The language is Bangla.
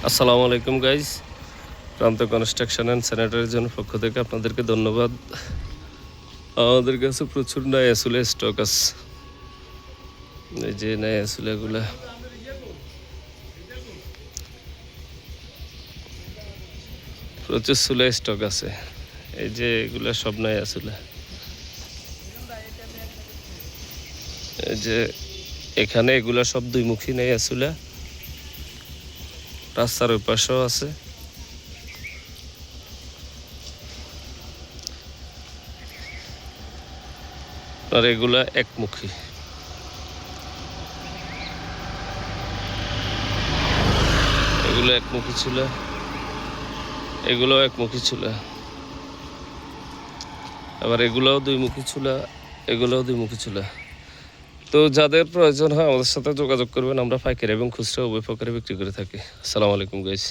আসসালামু আলাইকুম গাইজ। প্রান্ত কনস্ট্রাকশন অ্যান্ড স্যানিটারির জন্য পক্ষ থেকে আপনাদেরকে ধন্যবাদ। আমাদের কাছে প্রচুর নয়া চুলা স্টক আছে। এই যে নয়া চুলাগুলা, প্রচুর চুলা স্টক আছে। এই যে এগুলা সব নয়া চুলা। এই যে এখানে এগুলা সব দুইমুখী নয়া চুলা, রাস্তার ওই পাশেও আছে। আর এগুলা একমুখী। এগুলো একমুখী চুলা, এগুলোও একমুখী চুলা, আবার এগুলোও দুইমুখী চুলা, এগুলোও দুইমুখী চুলা। তো যাদের প্রয়োজন হয় আমাদের সাথে যোগাযোগ করবেন। আমরা পাইকারি এবং খুচরা উভয় প্রকারে বিক্রি করে থাকি। আসসালামু আলাইকুম গাইস।